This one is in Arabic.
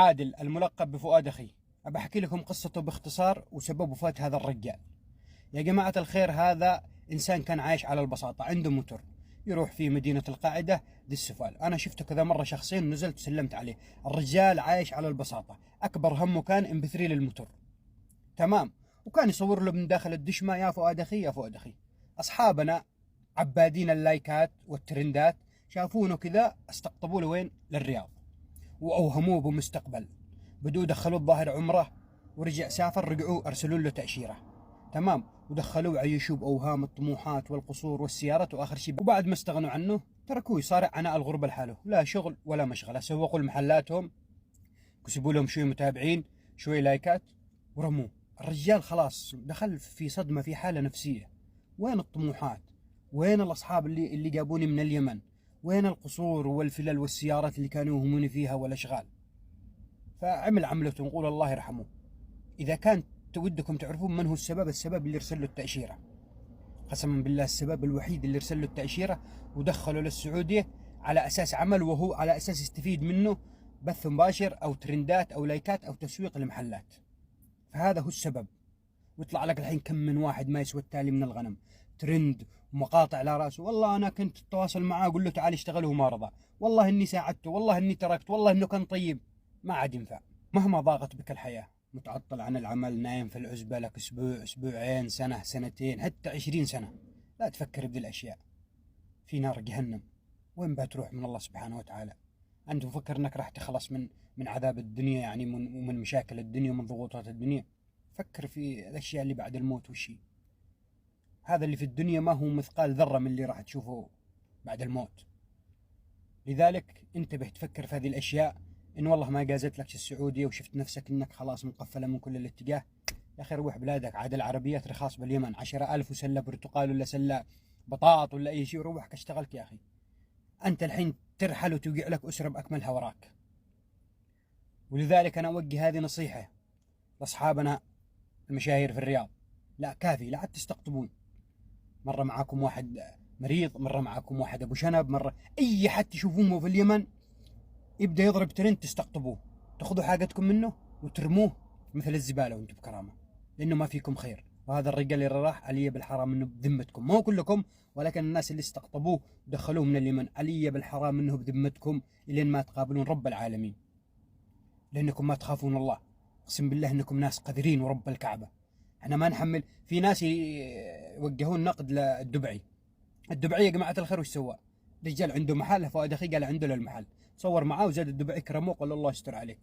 عادل الملقب بفؤاد أخي. أبى أحكي لكم قصته باختصار وسبب وفاة هذا الرجال. يا جماعة الخير، هذا إنسان كان عايش على البساطة، عنده موتور يروح في مدينة القاعدة دي السفال. أنا شفته كذا مرة شخصيا، نزلت وسلمت عليه. الرجال عايش على البساطة، أكبر همه كان امبثري للموتور. تمام. وكان يصور له من داخل الدشمة: يا فؤاد أخي يا فؤاد أخي. أصحابنا عبادين اللايكات والترندات شافونه كذا، استقطبوا له وين؟ للرياض. وأوهموه بمستقبل، بدو دخلوه الظاهر عمره، ورجع سافر، رجعوا أرسلوا له تأشيرة. تمام. ودخلوه عيشوه بأوهام الطموحات والقصور والسيارات، وآخر شيء وبعد ما استغنوا عنه تركوه يصارع عناء الغربة لحاله، لا شغل ولا مشغلة. سوقوا لمحلاتهم، كسبوا لهم شوية متابعين، شوية لايكات، ورموه. الرجال خلاص دخل في صدمة، في حالة نفسية. وين الطموحات؟ وين الأصحاب اللي جابوني من اليمن؟ وين القصور والفلل والسيارات اللي كانوا يهموني فيها والأشغال؟ فعمل عملته، نقول الله يرحمه. إذا كان تودكم تعرفون من هو السبب اللي ارسل له التأشيرة. قسما بالله السبب الوحيد اللي ارسل له التأشيرة ودخله للسعودية على أساس عمل، وهو على أساس يستفيد منه بث مباشر أو ترندات أو لايكات أو تسويق لمحلات. فهذا هو السبب. ويطلع لك الحين كم من واحد ما يسوى التالي من الغنم، ترند ومقاطع على راسه: والله أنا كنت أتواصل معاه أقول له تعال اشتغل وما رضى، والله إني ساعدته، والله إني تركت، والله إنه كان طيب. ما عاد ينفع. مهما ضاقت بك الحياة، متعطل عن العمل، نايم في العزبة لك أسبوع، أسبوعين، سنة، سنتين، حتى 20 سنة، لا تفكر بذي الأشياء. في نار جهنم، وين بتروح من الله سبحانه وتعالى؟ أنت مفكر أنك راح تخلص من عذاب الدنيا، يعني من مشاكل الدنيا ومن ضغوطات الدنيا؟ فكر في الأشياء اللي بعد الموت. وشي هذا اللي في الدنيا ما هو مثقال ذرة من اللي راح تشوفه بعد الموت. لذلك انتبه، تفكر في هذه الأشياء. إن والله ما جازت لك السعودية وشفت نفسك إنك خلاص مقفلة من كل الاتجاه، يا أخي روح بلادك. عاد العربيات رخاص باليمن، 10,000 وسلة برتقال ولا سلة بطاط ولا أي شيء، وروحك اشتغلك يا أخي. أنت الحين ترحل وتوقع لك أسرة بأكملها وراك. ولذلك أنا أوجه هذه نصيحة لأصحابنا المشاهير في الرياض: لا كافي، لا عاد تستقطبون. مرة معاكم واحد مريض، مرة معاكم واحد أبو شنب، مرة أي حد تشوفونه في اليمن يبدأ يضرب ترند تستقطبوه، تأخذوا حاجتكم منه وترموه مثل الزبالة وانتم بكرامة، لأنه ما فيكم خير. وهذا الرجال اللي راح علي بالحرام منه بذمتكم، مو كلكم، ولكن الناس اللي استقطبوه ودخلوه من اليمن علي بالحرام منه بذمتكم، إلين ما تقابلون رب العالمين، لأنكم ما تخافون الله. أقسم بالله إنكم ناس قذرين ورب الكعبة. احنا ما نحمل. في ناس يوجهون نقد للدبعي. الدبعي يا جماعة الخير وش سوى؟ رجال عنده محل، فؤاد أخي قال عنده للمحل، صور معاه وزاد الدبعي كرموه، قال الله يستر عليك.